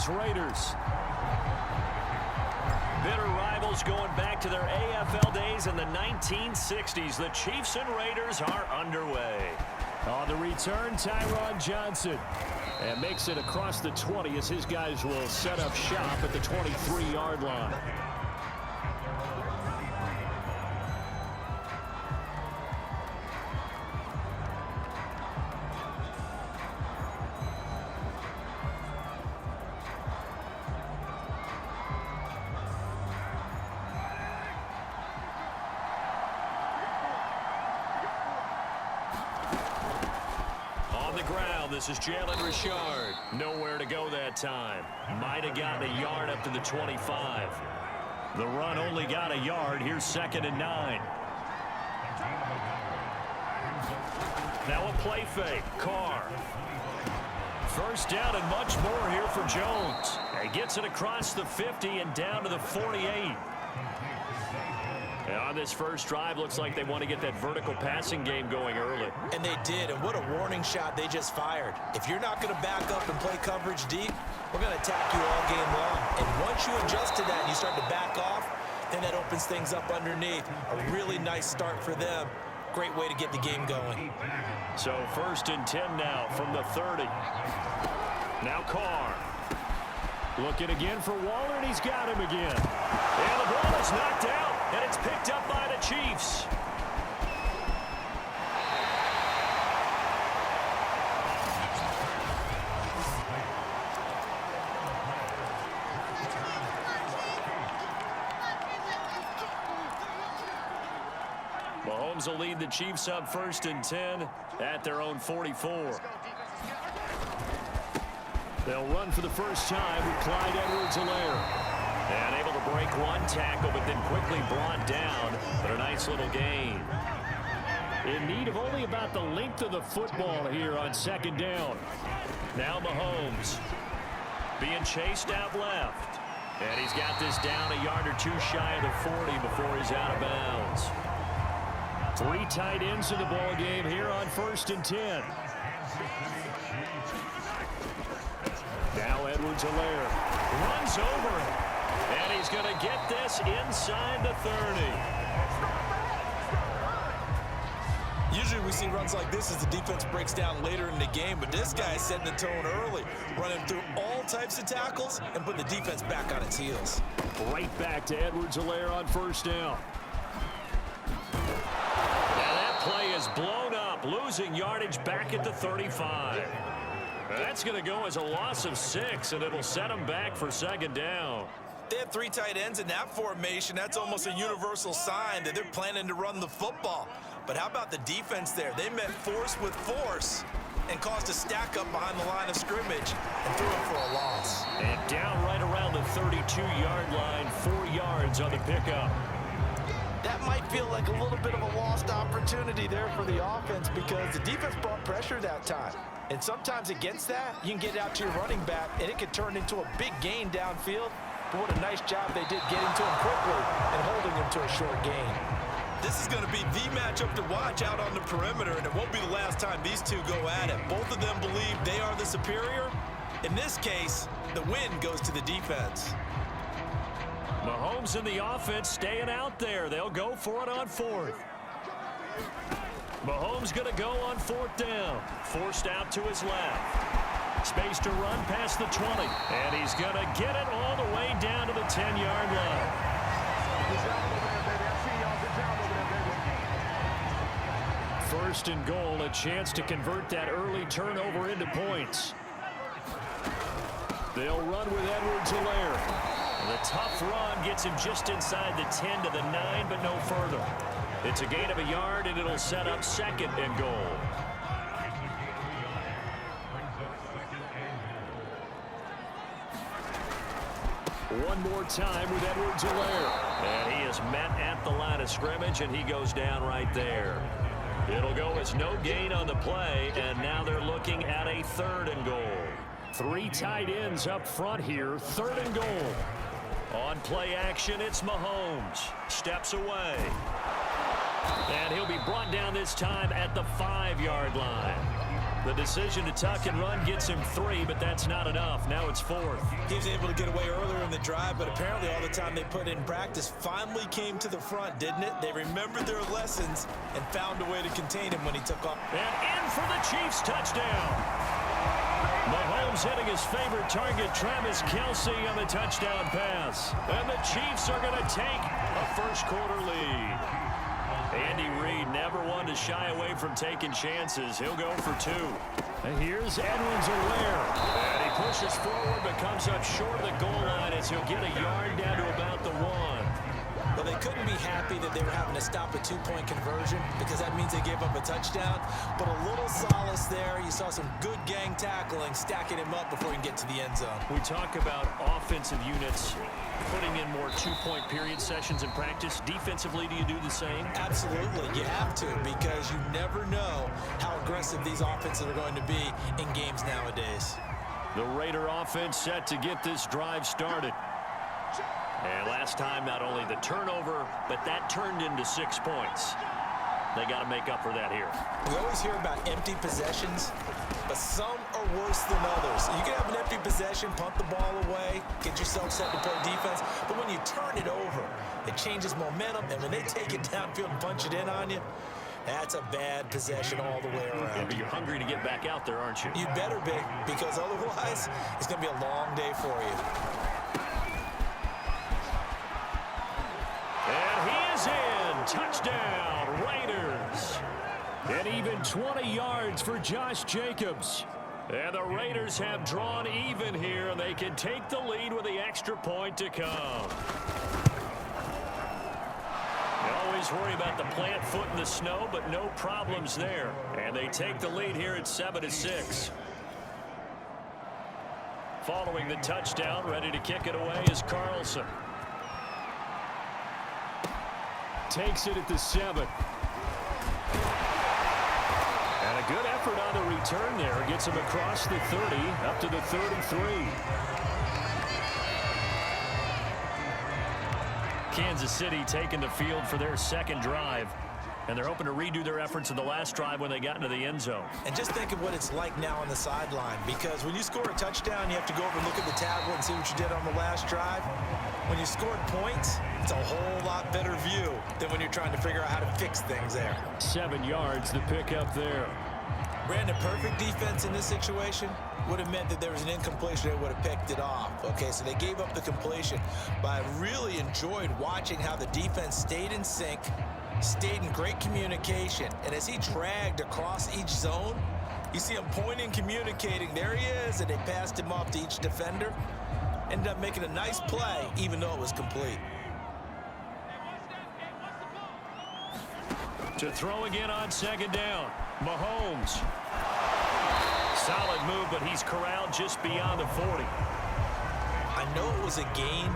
Chiefs Raiders. Bitter rivals going back to their AFL days in the 1960s. The Chiefs and Raiders are underway. On the return, Tyron Johnson. And makes it across the 20 as his guys will set up shop at the 23-yard line. This is Jalen Richard. Nowhere to go that time. Might have gotten a yard up to the 25. The run only got a yard. Here's 2nd and 9. Now a play fake. Carr. First down and much more here for Jones. He gets it across the 50 and down to the 48. And on this first drive, looks like they want to get that vertical passing game going early. And they did, and what a warning shot they just fired. If you're not going to back up and play coverage deep, we're going to attack you all game long. And once you adjust to that and you start to back off, then that opens things up underneath. A really nice start for them. Great way to get the game going. So 1st and 10 now from the 30. Now Carr. Looking again for Waller, and he's got him again. And the ball is knocked out. And it's picked up by the Chiefs. Mahomes will lead the Chiefs up 1st and 10 at their own 44. They'll run for the first time with Clyde Edwards-Helaire. And able to break one tackle, but then quickly brought down. But a nice little gain. In need of only about the length of the football here on 2nd down. Now Mahomes being chased out left. And he's got this down a yard or two shy of the 40 before he's out of bounds. 3 tight ends in the ball game here on 1st and 10. Now Edwards-Helaire runs over it. And he's going to get this inside the 30. Usually we see runs like this as the defense breaks down later in the game, but this guy is setting the tone early, running through all types of tackles and putting the defense back on its heels. Right back to Edwards-Helaire on 1st down. Now that play is blown up, losing yardage back at the 35. That's going to go as a loss of 6, and it'll set them back for 2nd down. They have 3 tight ends in that formation. That's almost a universal sign that they're planning to run the football. But how about the defense there? They met force with force and caused a stack up behind the line of scrimmage and threw it for a loss. And down right around the 32-yard line, 4 yards on the pickup. That might feel like a little bit of a lost opportunity there for the offense because the defense brought pressure that time. And sometimes against that, you can get it out to your running back, and it could turn into a big gain downfield. But what a nice job they did getting to him quickly and holding him to a short gain. This is going to be the matchup to watch out on the perimeter, and it won't be the last time these two go at it. Both of them believe they are the superior. In this case, the win goes to the defense. Mahomes and the offense staying out there. They'll go for it on 4th. Mahomes going to go on 4th down. Forced out to his left. Space to run past the 20. And he's going to get it all the way down to the 10-yard line. First and goal, a chance to convert that early turnover into points. They'll run with Edwards-Helaire. The tough run gets him just inside the 10 to the 9, but no further. It's a gain of a yard, and it'll set up 2nd and goal. One more time with Edwards-Helaire. And he is met at the line of scrimmage, and he goes down right there. It'll go as no gain on the play, and now they're looking at a 3rd and goal. 3 tight ends up front here, 3rd and goal. On play action, it's Mahomes. Steps away. And he'll be brought down this time at the 5-yard line. The decision to tuck and run gets him 3, but that's not enough. Now it's 4th. He was able to get away earlier in the drive, but apparently all the time they put in practice finally came to the front, didn't it? They remembered their lessons and found a way to contain him when he took off. And in for the Chiefs touchdown. Mahomes hitting his favorite target, Travis Kelce, on the touchdown pass. And the Chiefs are going to take a first-quarter lead. Andy Reid never one to shy away from taking chances. He'll go for 2. And here's Edwards-Helaire. And he pushes forward but comes up short of the goal line as he'll get a yard down to about the 1. Well, they couldn't be happy that they were having to stop a 2-point conversion because that means they gave up a touchdown. But a little solace there. You saw some good gang tackling, stacking him up before he can get to the end zone. We talk about offensive units putting in more 2-point period sessions in practice. Defensively, do you do the same? Absolutely. You have to, because you never know how aggressive these offenses are going to be in games nowadays. The Raider offense set to get this drive started. And last time, not only the turnover, but that turned into 6 points. They got to make up for that here. We always hear about empty possessions, but some are worse than others. You can have an empty possession, punt the ball away, get yourself set to play defense, but when you turn it over, it changes momentum, and when they take it downfield and punch it in on you, that's a bad possession all the way around. Yeah, but you're hungry to get back out there, aren't you? You better be, because otherwise, it's going to be a long day for you. And he is in. Touchdown, Raiders. And even 20 yards for Josh Jacobs. And the Raiders have drawn even here. They can take the lead with the extra point to come. You always worry about the plant foot in the snow, but no problems there. And they take the lead here at 7-6. Following the touchdown, ready to kick it away is Carlson. Takes it at the 7. And a good effort on the return there. Gets him across the 30, up to the 33. Kansas City taking the field for their second drive. And they're hoping to redo their efforts in the last drive when they got into the end zone. And just think of what it's like now on the sideline, because when you score a touchdown, you have to go over and look at the tablet and see what you did on the last drive. When you scored points, it's a whole lot better view than when you're trying to figure out how to fix things there. 7 yards, the pickup there. Brandon, perfect defense in this situation would have meant that there was an incompletion that would have picked it off. Okay, so they gave up the completion, but I really enjoyed watching how the defense stayed in sync, stayed in great communication, and as he dragged across each zone, you see him pointing, communicating. There he is, and they passed him off to each defender. Ended up making a nice play, even though it was complete. To throw again on second down. Mahomes. Solid move, but he's corralled just beyond the 40. I know it was a gain,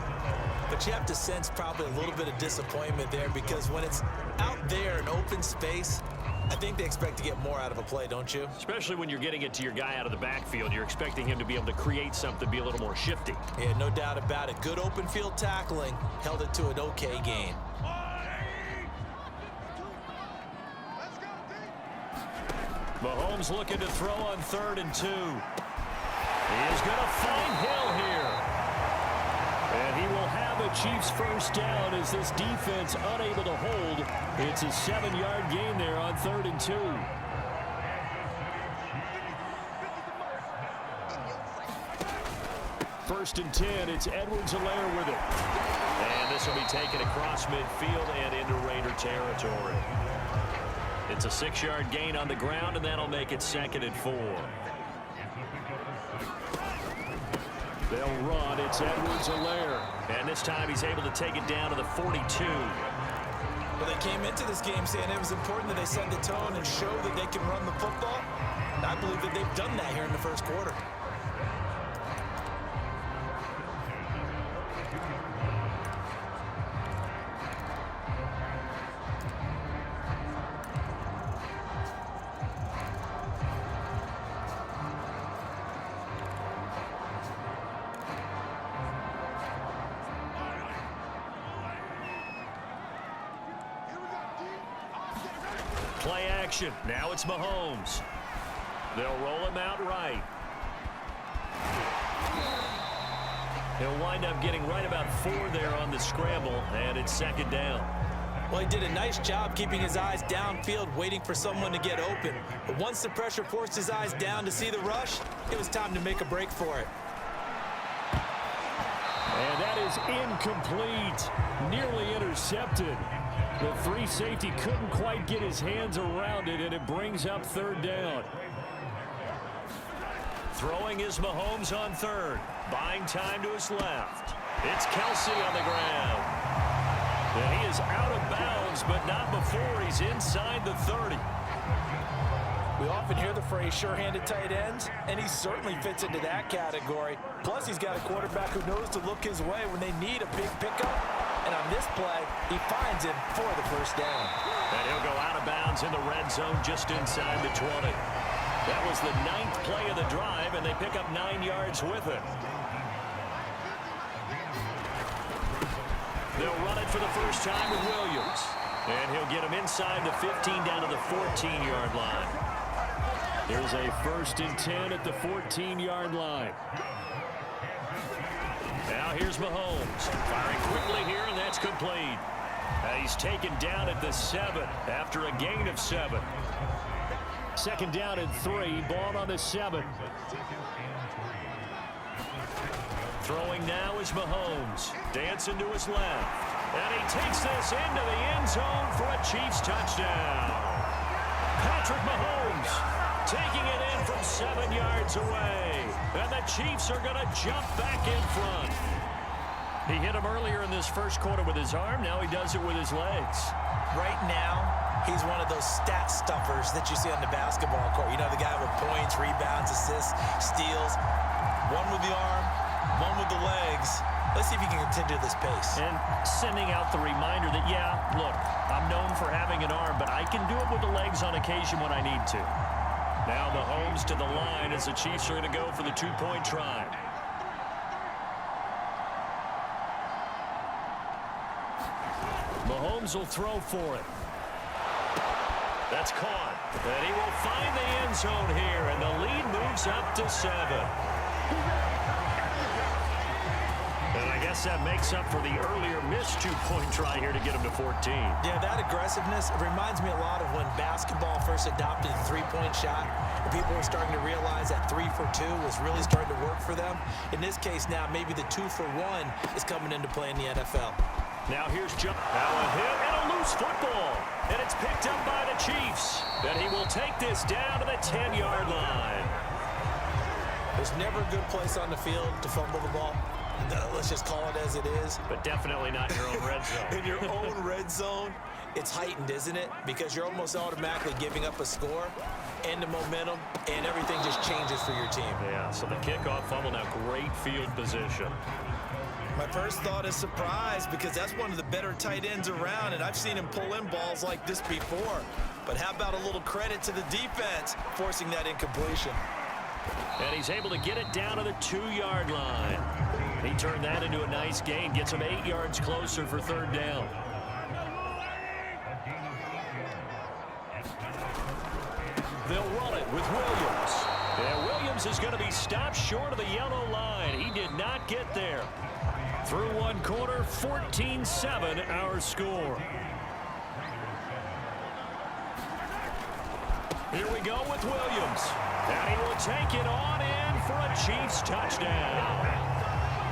but you have to sense probably a little bit of disappointment there, because when it's out there in open space, I think they expect to get more out of a play, don't you? Especially when you're getting it to your guy out of the backfield. You're expecting him to be able to create something, be a little more shifty. Yeah, no doubt about it. Good open field tackling held it to an okay gain. Mahomes looking to throw on 3rd and 2. He is going to find Hill here. And he will have a Chiefs first down as this defense unable to hold. It's a 7-yard gain there on 3rd and 2. First and 10, it's Edwards-Helaire with it. And this will be taken across midfield and into Raider territory. It's a 6-yard gain on the ground, and that'll make it 2nd and 4. They'll run. It's Edwards-Helaire. And this time he's able to take it down to the 42. Well, they came into this game saying it was important that they set the tone and show that they can run the football. And I believe that they've done that here in the first quarter. Play action. Now it's Mahomes. They'll roll him out right. He'll wind up getting right about 4 there on the scramble, and it's second down. Well, he did a nice job keeping his eyes downfield, waiting for someone to get open. But once the pressure forced his eyes down to see the rush, it was time to make a break for it. And that is incomplete. Nearly intercepted. The free safety couldn't quite get his hands around it, and it brings up third down. Throwing is Mahomes on third. Buying time to his left. It's Kelsey on the ground. And he is out of bounds, but not before he's inside the 30. We often hear the phrase sure-handed tight ends, and he certainly fits into that category. Plus, he's got a quarterback who knows to look his way when they need a big pickup. And on this play, he finds him for the first down. And he'll go out of bounds in the red zone just inside the 20. That was the 9th play of the drive, and they pick up 9 yards with it. They'll run it for the first time with Williams. And he'll get him inside the 15 down to the 14-yard line. There's a 1st and 10 at the 14-yard line. Now here's Mahomes. Firing quickly here, and that's complete. He's taken down at the 7 after a gain of 7. Second down and 3. Ball on the 7. Throwing now is Mahomes. Dancing to his left. And he takes this into the end zone for a Chiefs touchdown. Patrick Mahomes taking it in from 7 yards away. And the Chiefs are going to jump back in front. He hit him earlier in this first quarter with his arm. Now he does it with his legs. Right now, he's one of those stat stuffers that you see on the basketball court. You know, the guy with points, rebounds, assists, steals. One with the arm, one with the legs. Let's see if he can continue this pace. And sending out the reminder that, yeah, look, I'm known for having an arm, but I can do it with the legs on occasion when I need to. Now Mahomes to the line as the Chiefs are going to go for the 2-point try. Mahomes will throw for it. That's caught. And he will find the end zone here, and the lead moves up to 7. And I guess that makes up for the earlier missed 2-point try here to get him to 14. Yeah, that aggressiveness, it reminds me a lot of when basketball first adopted the 3-point shot. And people were starting to realize that 3 for 2 was really starting to work for them. In this case now, maybe the 2 for 1 is coming into play in the NFL. Now here's Now a hit and a loose football. And it's picked up by the Chiefs. And he will take this down to the 10-yard line. There's never a good place on the field to fumble the ball. Let's just call it as it is. But definitely not in your own red zone. In your own red zone, it's heightened, isn't it? Because you're almost automatically giving up a score and the momentum, and everything just changes for your team. Yeah, so the kickoff fumble, now great field position. My first thought is surprise, because that's one of the better tight ends around, and I've seen him pull in balls like this before. But how about a little credit to the defense forcing that incompletion? And he's able to get it down to the 2-yard line. He turned that into a nice gain, gets him 8 yards closer for third down. They'll run it with Williams. And Williams is going to be stopped short of the yellow line. He did not get there. Through one quarter, 14-7 our score. Here we go with Williams. And he will take it on in for a Chiefs touchdown.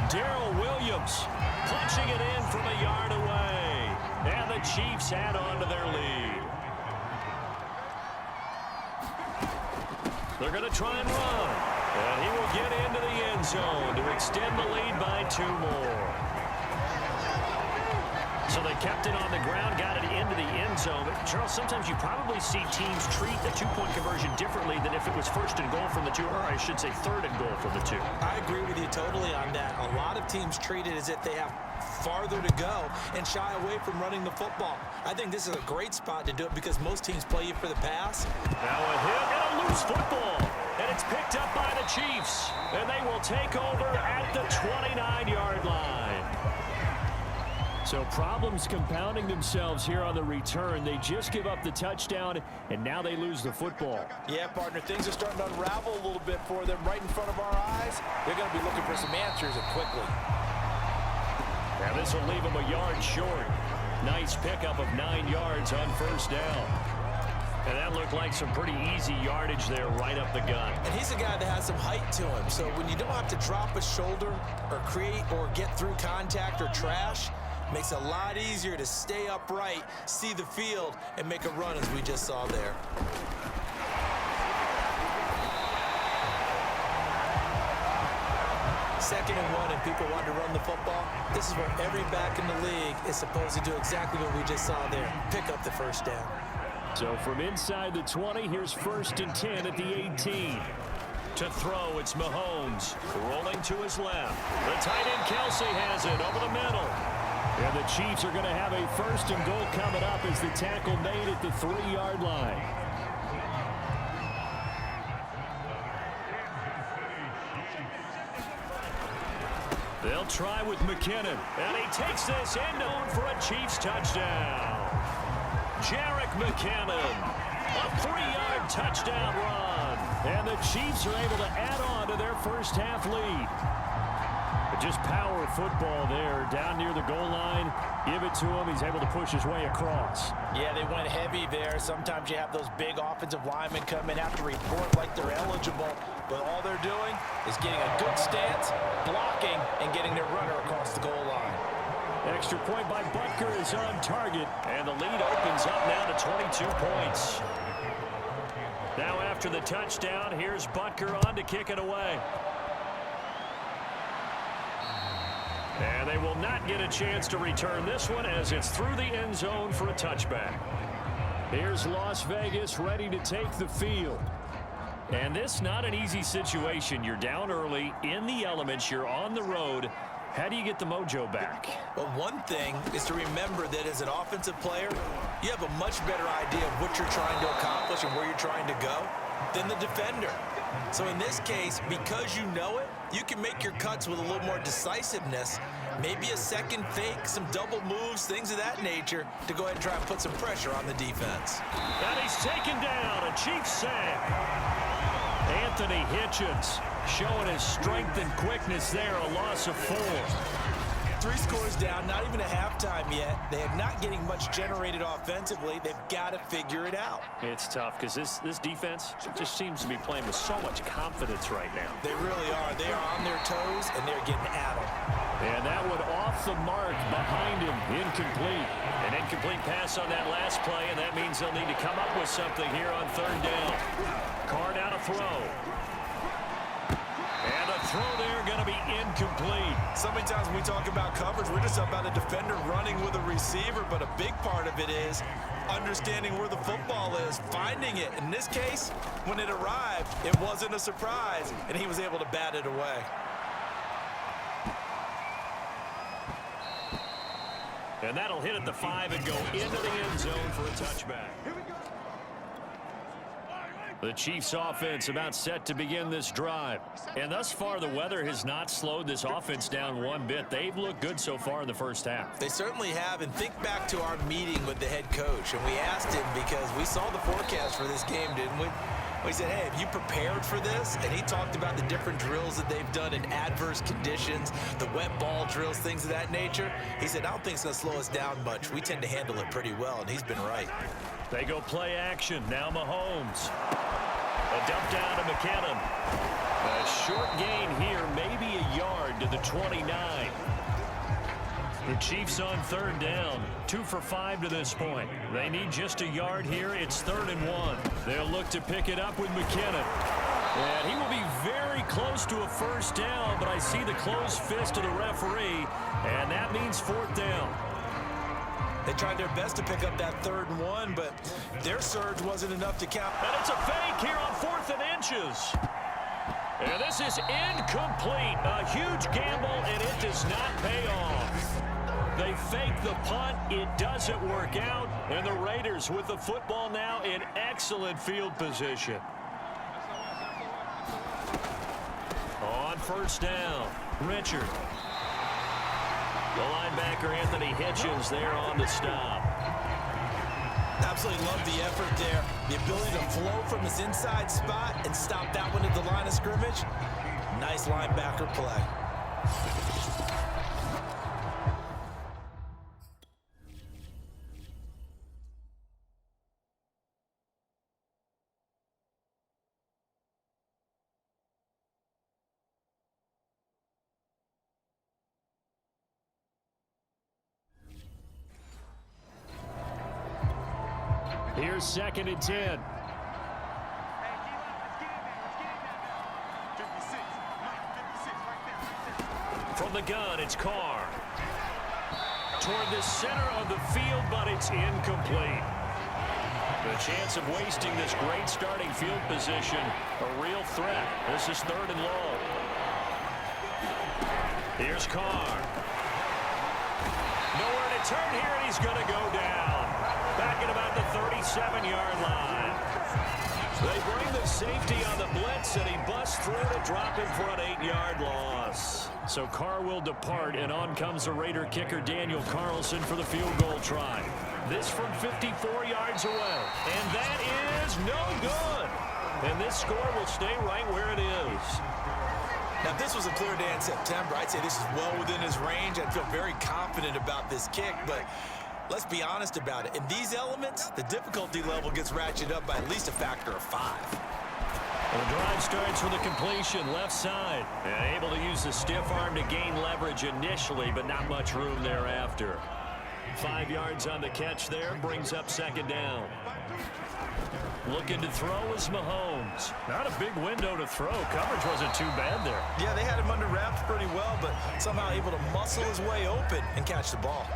Darrell Williams punching it in from a yard away. And the Chiefs add on to their lead. They're going to try and run. And he will get into the end zone to extend the lead by 2 more. So they kept it on the ground, got it into the end zone. But Charles, sometimes you probably see teams treat a 2-point conversion differently than if it was first and goal from the 2, or I should say third and goal from the 2. I agree with you totally on that. A lot of teams treat it as if they have farther to go and shy away from running the football. I think this is a great spot to do it because most teams play you for the pass. Now a hit and a loose football. And it's picked up by the Chiefs. And they will take over at the 29-yard line. So problems compounding themselves here on the return. They just give up the touchdown, and now they lose the football. Yeah, partner, things are starting to unravel a little bit for them right in front of our eyes. They're going to be looking for some answers, and quickly. Now this will leave them a yard short. Nice pickup of 9 yards on first down. And that looked like some pretty easy yardage there right up the gut. And he's a guy that has some height to him. So when you don't have to drop a shoulder or create or get through contact or trash, makes it a lot easier to stay upright, see the field, and make a run as we just saw there. Second and 1, and people want to run the football. This is where every back in the league is supposed to do exactly what we just saw there. Pick up the first down. So from inside the 20, here's 1st and 10 at the 18. To throw, it's Mahomes. Rolling to his left. The tight end Kelsey has it over the middle. And the Chiefs are going to have a 1st and goal coming up as the tackle made at the 3-yard line. They'll try with McKinnon. And he takes this end zone for a Chiefs touchdown. Jarek McKinnon, a 3-yard touchdown run. And the Chiefs are able to add on to their first half lead. Just power football there down near the goal line. Give it to him. He's able to push his way across. Yeah, they went heavy there. Sometimes you have those big offensive linemen come in, have to report like they're eligible. But all they're doing is getting a good stance, blocking, and getting their runner across the goal line. Extra point by Butker is on target. And the lead opens up now to 22 points. Now after the touchdown, here's Butker on to kick it away. And they will not get a chance to return this one as it's through the end zone for a touchback. Here's Las Vegas ready to take the field. And this not an easy situation. You're down early, in the elements, you're on the road. How do you get the mojo back? Well, one thing is to remember that as an offensive player, you have a much better idea of what you're trying to accomplish and where you're trying to go than the defender. So in this case, because you know it, you can make your cuts with a little more decisiveness, maybe a second fake, some double moves, things of that nature, to go ahead and try and put some pressure on the defense. And he's taken down, a Chiefs sack. Anthony Hitchens showing his strength and quickness there, a loss of 4. 3 scores down, not even a halftime yet. They are not getting much generated offensively. They've got to figure it out. It's tough because this defense just seems to be playing with so much confidence right now. They really are. They are on their toes, and they're getting at them. And that one off the mark behind him, incomplete. An incomplete pass on that last play, and that means they'll need to come up with something here on 3rd down. Carr down a throw. And a throw there going to be incomplete. So many times when we talk about coverage, we're just about a defender running with a receiver, but a big part of it is understanding where the football is, finding it. In this case, when it arrived, it wasn't a surprise, and he was able to bat it away. And that'll hit at the 5 and go into the end zone for a touchback. The Chiefs offense about set to begin this drive. And thus far, the weather has not slowed this offense down one bit. They've looked good so far in the first half. They certainly have. And think back to our meeting with the head coach. And we asked him because we saw the forecast for this game, didn't we? We said, hey, have you prepared for this? And he talked about the different drills that they've done in adverse conditions, the wet ball drills, things of that nature. He said, I don't think it's going to slow us down much. We tend to handle it pretty well, and he's been right. They go play action. Now Mahomes. A dump down to McKinnon. A short gain here, maybe a yard to the 29. The Chiefs on 3rd down, 2 for 5 to this point. They need just a yard here. It's 3rd and 1. They'll look to pick it up with McKinnon. And he will be very close to a 1st down, but I see the closed fist of the referee, and that means 4th down. They tried their best to pick up that 3rd and 1, but their surge wasn't enough to count. And it's a fake here on 4th and inches. And this is incomplete. A huge gamble, and it does not pay off. They fake the punt. It doesn't work out. And the Raiders with the football now in excellent field position. On 1st down, Richard. The linebacker Anthony Hitchens there on the stop. Absolutely love the effort there. The ability to flow from his inside spot and stop that one at the line of scrimmage. Nice linebacker play. Here's 2nd and 10. From the gun, it's Carr. Toward the center of the field, but it's incomplete. The chance of wasting this great starting field position, a real threat. This is 3rd and long. Here's Carr. Nowhere to turn here, and he's going to go down. Back at about the 37-yard line. They bring the safety on the blitz, and he busts through to drop him for an 8-yard loss. So Carr will depart, and on comes the Raider kicker Daniel Carlson for the field goal try. This from 54 yards away, and that is no good. And this score will stay right where it is. Now, if this was a clear day in September, I'd say this is well within his range. I'd feel very confident about this kick, but let's be honest about it. In these elements, the difficulty level gets ratcheted up by at least a factor of 5. Well, the drive starts with a completion left side. And able to use the stiff arm to gain leverage initially, but not much room thereafter. 5 yards on the catch there, brings up 2nd down. Looking to throw is Mahomes. Not a big window to throw. Coverage wasn't too bad there. Yeah, they had him under wraps pretty well, but somehow able to muscle his way open and catch the ball.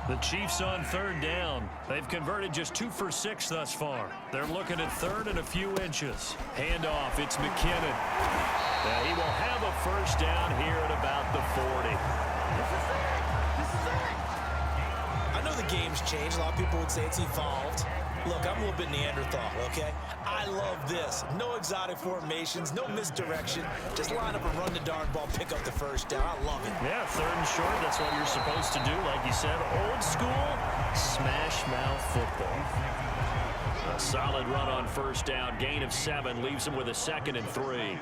The Chiefs on 3rd down. They've converted just 2 for 6 thus far. They're looking at 3rd and a few inches. Handoff, it's McKinnon. He will have a 1st down here at about the 40. I know the game's changed. A lot of people would say it's evolved. Look, I'm a little bit Neanderthal, okay? I love this. No exotic formations, no misdirection. Just line up and run the darn ball, pick up the 1st down. I love it. Yeah, 3rd and short, that's what you're supposed to do. Like you said, old school, smash mouth football. A solid run on 1st down. Gain of 7 leaves him with a 2nd and 3.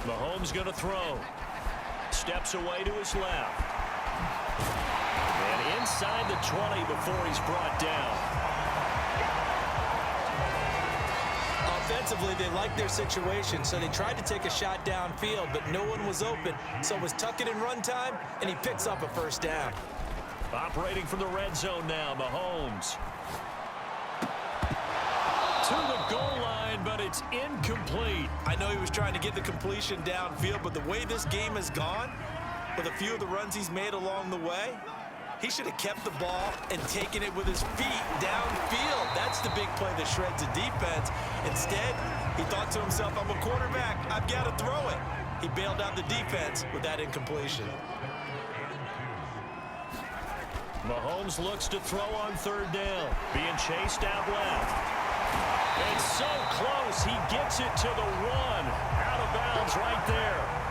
Mahomes going to throw. Steps away to his left. And inside the 20 before he's brought down. Offensively, they liked their situation, so they tried to take a shot downfield, but no one was open. So it was tuck it in run time, and he picks up a 1st down. Operating from the red zone now, Mahomes. To the goal line, but it's incomplete. I know he was trying to get the completion downfield, but the way this game has gone, with a few of the runs he's made along the way, he should have kept the ball and taken it with his feet downfield. That's the big play that shreds the defense. Instead, he thought to himself, I'm a quarterback, I've got to throw it. He bailed out the defense with that incompletion. Mahomes looks to throw on 3rd down. Being chased out left. It's so close, he gets it to the 1. Out of bounds right there.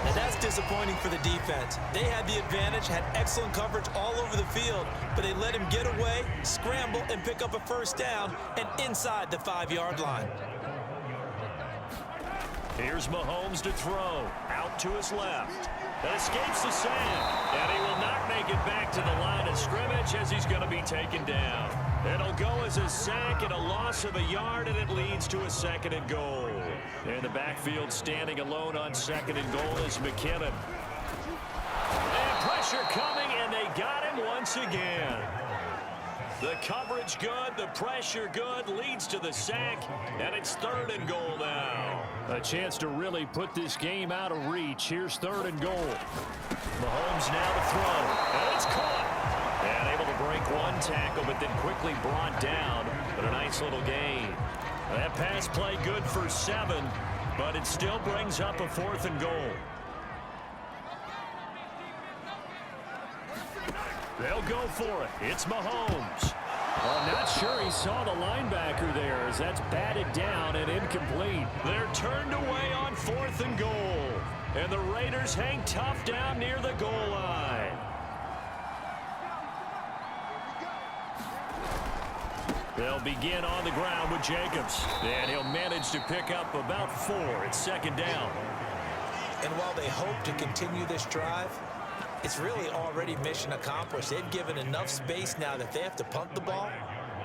Now that's disappointing for the defense. They had the advantage, had excellent coverage all over the field, but they let him get away, scramble, and pick up a 1st down, and inside the 5-yard line. Here's Mahomes to throw. Out to his left. That escapes the sack. And he will not make it back to the line of scrimmage as he's going to be taken down. It'll go as a sack and a loss of a yard, and it leads to a 2nd and goal. In the backfield, standing alone on 2nd and goal is McKinnon. And pressure coming, and they got him once again. The coverage good, the pressure good, leads to the sack, and it's 3rd and goal now. A chance to really put this game out of reach. Here's 3rd and goal. Mahomes now to throw, and it's caught. And able to break 1 tackle, but then quickly brought down. But a nice little gain. That pass play good for 7, but it still brings up a 4th and goal. They'll go for it. It's Mahomes. Well, not sure he saw the linebacker there as that's batted down and incomplete. They're turned away on 4th and goal. And the Raiders hang tough down near the goal line. They'll begin on the ground with Jacobs. And he'll manage to pick up about 4. It's 2nd down. And while they hope to continue this drive, it's really already mission accomplished. They've given enough space now that they have to punt the ball.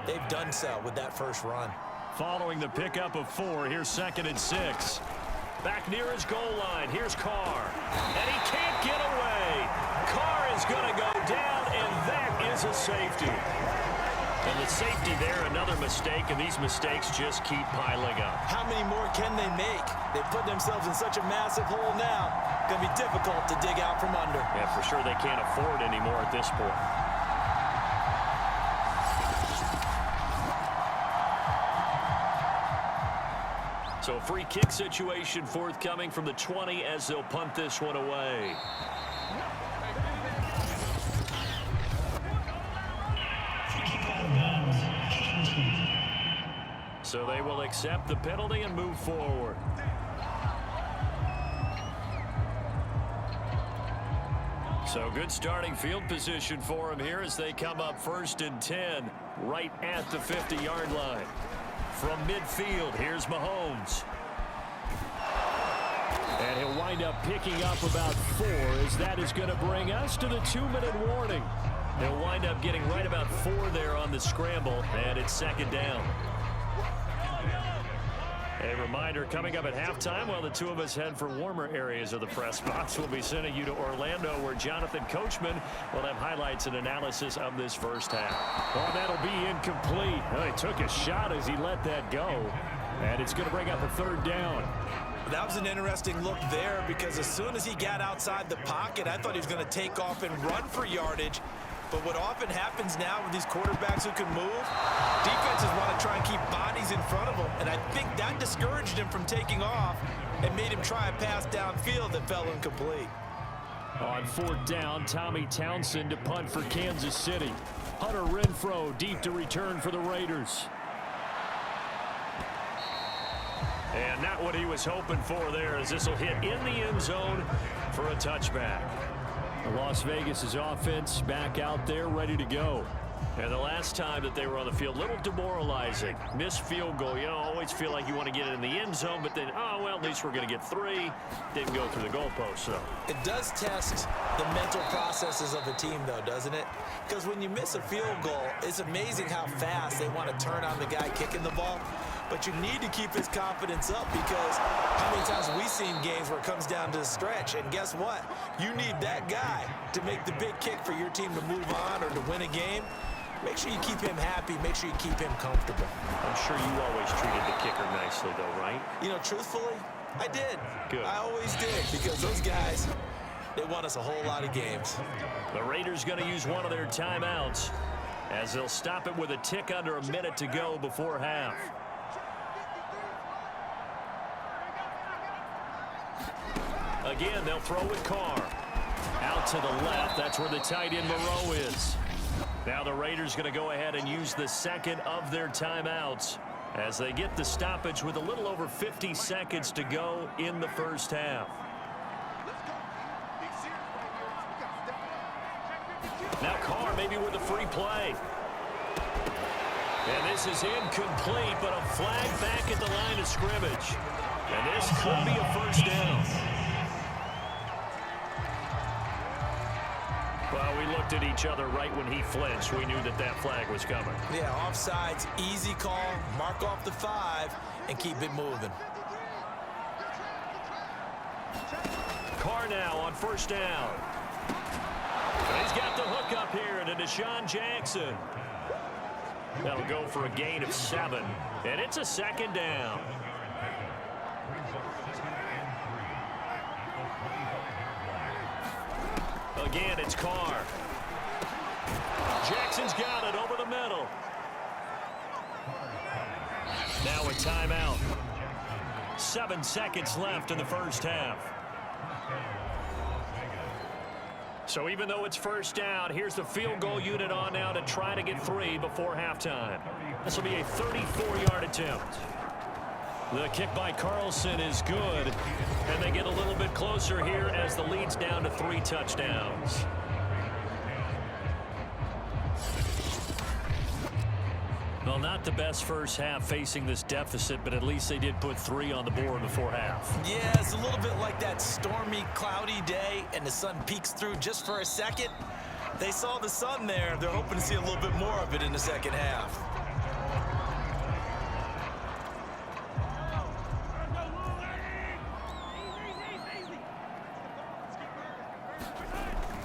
They've done so with that first run. Following the pickup of 4, here's 2nd and 6. Back near his goal line, here's Carr. And he can't get away. Carr is going to go down, and that is a safety. And the safety there, another mistake, and these mistakes just keep piling up. How many more can they make? They put themselves in such a massive hole now. Going to be difficult to dig out from under. Yeah, for sure they can't afford anymore at this point. So a free kick situation forthcoming from the 20 as they'll punt this one away. So they will accept the penalty and move forward. So good starting field position for them here as they come up 1st and 10 right at the 50-yard line. From midfield, here's Mahomes. And he'll wind up picking up about 4 as that is going to bring us to the 2-minute warning. They'll wind up getting right about 4 there on the scramble, and it's 2nd down. A reminder, coming up at halftime, while the two of us head for warmer areas of the press box, we'll be sending you to Orlando, where Jonathan Coachman will have highlights and analysis of this first half. Well, that'll be incomplete. Well, he took a shot as he let that go, and it's going to bring up a 3rd down. That was an interesting look there because as soon as he got outside the pocket, I thought he was going to take off and run for yardage. But what often happens now with these quarterbacks who can move, defenses want to try and keep bodies in front of them. And I think that discouraged him from taking off and made him try a pass downfield that fell incomplete. On 4th down, Tommy Townsend to punt for Kansas City. Hunter Renfrow deep to return for the Raiders. And not what he was hoping for there, as this will hit in the end zone for a touchback. Las Vegas' offense back out there ready to go. And the last time that they were on the field, a little demoralizing. Missed field goal. You know, always feel like you want to get it in the end zone, but then, oh, well, at least we're going to get 3. Didn't go through the goalpost, so. It does test the mental processes of a team, though, doesn't it? Because when you miss a field goal, it's amazing how fast they want to turn on the guy kicking the ball. But you need to keep his confidence up because how many times have we seen games where it comes down to the stretch, and guess what? You need that guy to make the big kick for your team to move on or to win a game. Make sure you keep him happy. Make sure you keep him comfortable. I'm sure you always treated the kicker nicely, though, right? You know, truthfully, I did. Good. I always did because those guys, they won us a whole lot of games. The Raiders going to use one of their timeouts as they'll stop it with a tick under a minute to go before half. Again, they'll throw with Carr. Out to the left. That's where the tight end Moreau is. Now the Raiders going to go ahead and use the 2nd of their timeouts as they get the stoppage with a little over 50 seconds to go in the first half. Now Carr maybe with a free play. And this is incomplete, but a flag back at the line of scrimmage. And this could be a first down. Well, we looked at each other right when he flinched. We knew that that flag was coming. Yeah, offsides, easy call. Mark off the 5 and keep it moving. Carr now on 1st down. And he's got the hook up here to Deshaun Jackson. That'll go for a gain of 7. And it's a 2nd down. Again, it's Carr. Jackson's got it over the middle. Now a timeout. 7 seconds left in the first half. So even though it's first down, here's the field goal unit on now to try to get 3 before halftime. This will be a 34-yard attempt. The kick by Carlson is good, and they get a little bit closer here as the lead's down to 3 touchdowns. Well, not the best first half facing this deficit, but at least they did put 3 on the board before half. Yeah, it's a little bit like that stormy, cloudy day, and the sun peeks through just for a second. They saw the sun there. They're hoping to see a little bit more of it in the second half.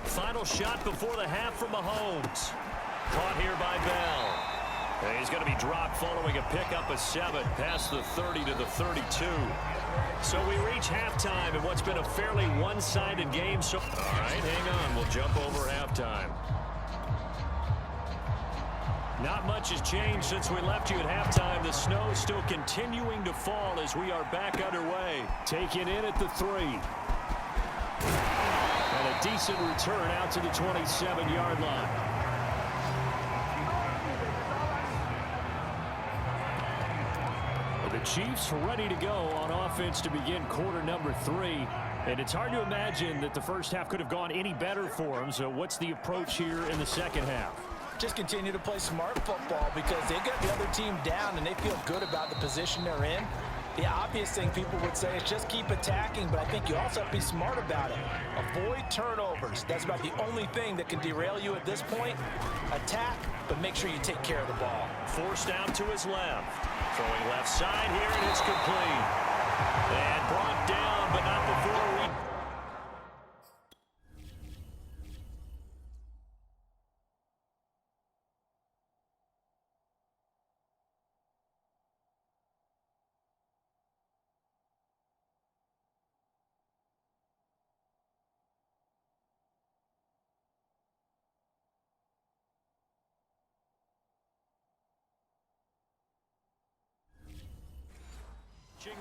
Final shot before the half from Mahomes. Caught here by Bell. And he's going to be dropped following a pickup of 7 past the 30 to the 32. So we reach halftime in what's been a fairly one-sided game. So, all right, hang on. We'll jump over halftime. Not much has changed since we left you at halftime. The snow still continuing to fall as we are back underway. Taken in at the 3. And a decent return out to the 27-yard line. The Chiefs ready to go on offense to begin quarter number 3. And it's hard to imagine that the first half could have gone any better for them. So what's the approach here in the second half? Just continue to play smart football because they got the other team down and they feel good about the position they're in. The obvious thing people would say is just keep attacking, but I think you also have to be smart about it. Avoid turnovers. That's about the only thing that can derail you at this point. Attack, but make sure you take care of the ball. Forced out to his left. Throwing left side here, and it's complete. And brought down, but not before we...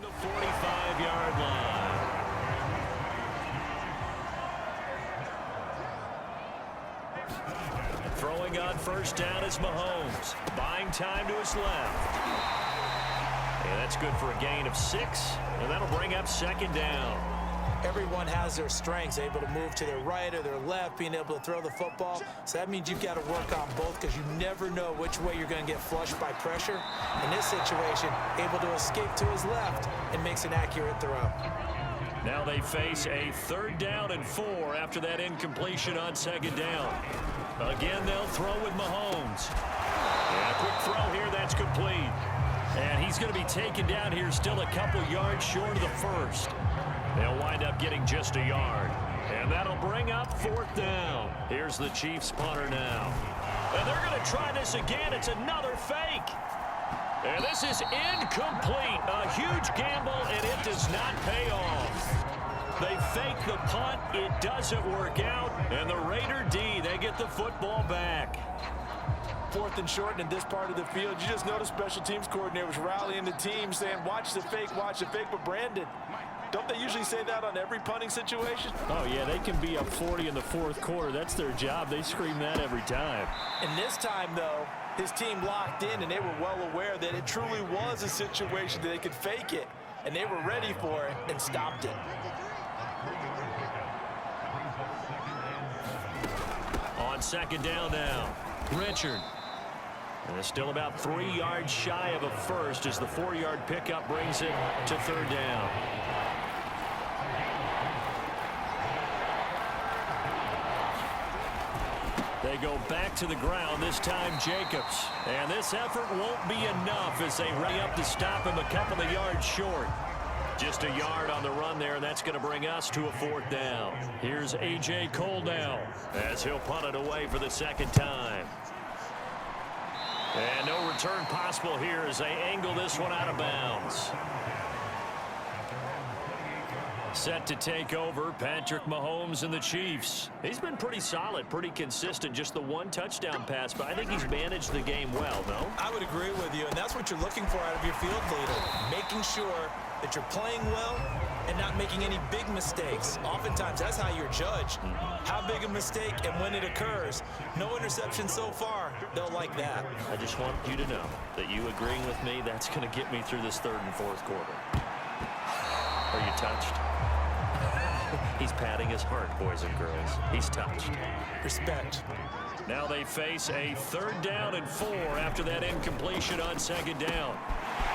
The 45-yard line. Throwing on first down is Mahomes. Buying time to his left. And that's good for a gain of 6. And that'll bring up second down. Everyone has their strengths, able to move to their right or their left, being able to throw the football. So that means you've got to work on both because you never know which way you're going to get flushed by pressure. In this situation, able to escape to his left and makes an accurate throw. Now they face a 3rd down and 4 after that incompletion on second down. Again, they'll throw with Mahomes. And a quick throw here, that's complete. And he's going to be taken down here still a couple yards short of the first. They'll wind up getting just a yard. And that'll bring up 4th down. Here's the Chiefs punter now. And they're going to try this again. It's another fake. And this is incomplete. A huge gamble, and it does not pay off. They fake the punt. It doesn't work out. And the Raider D, they get the football back. 4th and short in this part of the field. You just noticed special teams coordinators rallying the team saying, watch the fake, but Brandon, don't they usually say that on every punting situation? Oh, yeah, they can be up 40 in the 4th quarter. That's their job. They scream that every time. And this time, though, his team locked in, and they were well aware that it truly was a situation that they could fake it, and they were ready for it and stopped it. On second down now, Richard. And it's still about 3 yards shy of a first as the 4-yard pickup brings it to 3rd down. They go back to the ground, this time Jacobs. And this effort won't be enough as they run up to stop him a couple of yards short. Just a yard on the run there, and that's going to bring us to a 4th down. Here's A.J. Cole now as he'll punt it away for the 2nd time. And no return possible here as they angle this one out of bounds. Set to take over, Patrick Mahomes and the Chiefs. He's been pretty solid, pretty consistent, just the 1 touchdown pass, but I think he's managed the game well, no? I would agree with you, and that's what you're looking for out of your field leader, making sure that you're playing well and not making any big mistakes. Oftentimes, that's how you're judged. How big a mistake and when it occurs. No interception so far. They'll like that. I just want you to know that you agreeing with me, that's going to get me through this third and fourth quarter. Are you touched? He's patting his heart, boys and girls. He's touched. Respect. Now they face a 3rd down and 4 after that incompletion on 2nd down.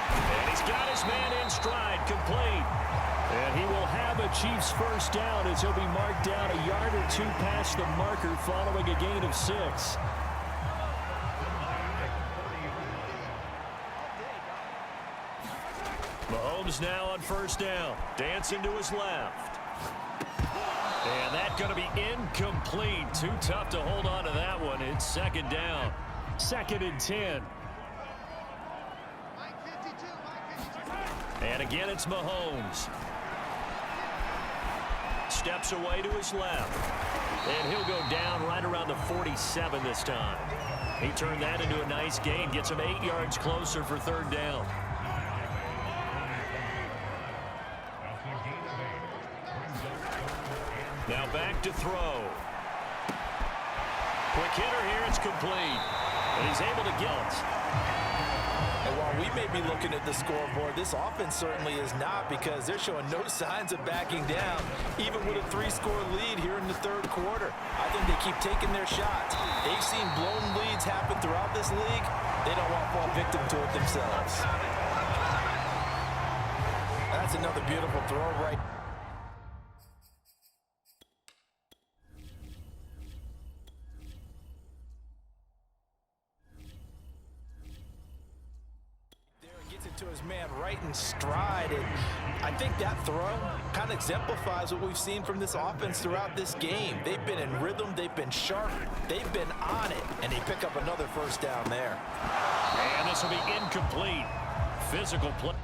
And he's got his man in stride, complete. And he will have a Chiefs first down as he'll be marked down a yard or 2 past the marker following a gain of 6. Mahomes now on first down. Dancing to his left. And that's going to be incomplete. Too tough to hold on to that one. It's 2nd down. 2nd and 10. And again, it's Mahomes. Steps away to his left. And he'll go down right around the 47 this time. He turned that into a nice gain. Gets him 8 yards closer for 3rd down. Now back to throw. Quick hitter here. It's complete. And he's able to get it. And while we may be looking at the scoreboard, this offense certainly is not, because they're showing no signs of backing down, even with a 3-score lead here in the 3rd quarter. I think they keep taking their shots. They've seen blown leads happen throughout this league. They don't want to fall victim to it themselves. That's another beautiful throw right. To his man right in stride, and I think that throw kind of exemplifies what we've seen from this offense throughout this game. They've been in rhythm, they've been sharp, they've been on it, and they pick up another first down there. And this will be incomplete. Physical play.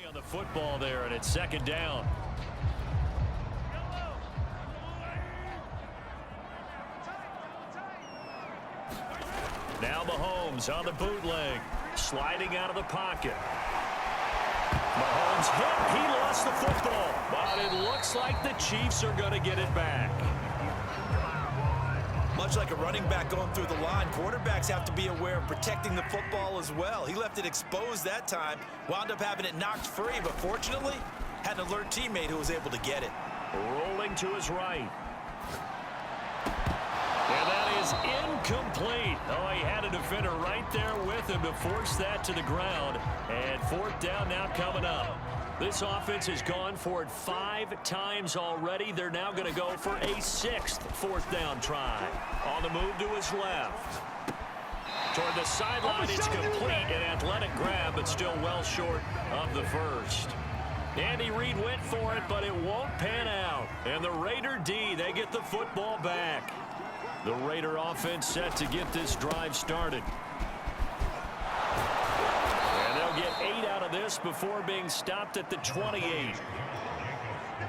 On the football there, and it's 2nd down. Now Mahomes on the bootleg, sliding out of the pocket. Mahomes hit. He lost the football, but it looks like the Chiefs are going to get it back. Much like a running back going through the line, quarterbacks have to be aware of protecting the football as well. He left it exposed that time, wound up having it knocked free, but fortunately, had an alert teammate who was able to get it. Rolling to his right. And that is incomplete. Oh, he had a defender right there with him to force that to the ground. And 4th down now coming up. This offense has gone for it 5 times already. They're now going to go for a 6th 4th down try. On the move to his left. Toward the sideline, it's complete. An athletic grab, but still well short of the first. Andy Reid went for it, but it won't pan out. And the Raider D, they get the football back. The Raider offense set to get this drive started. And they'll get 8 out of this before being stopped at the 28.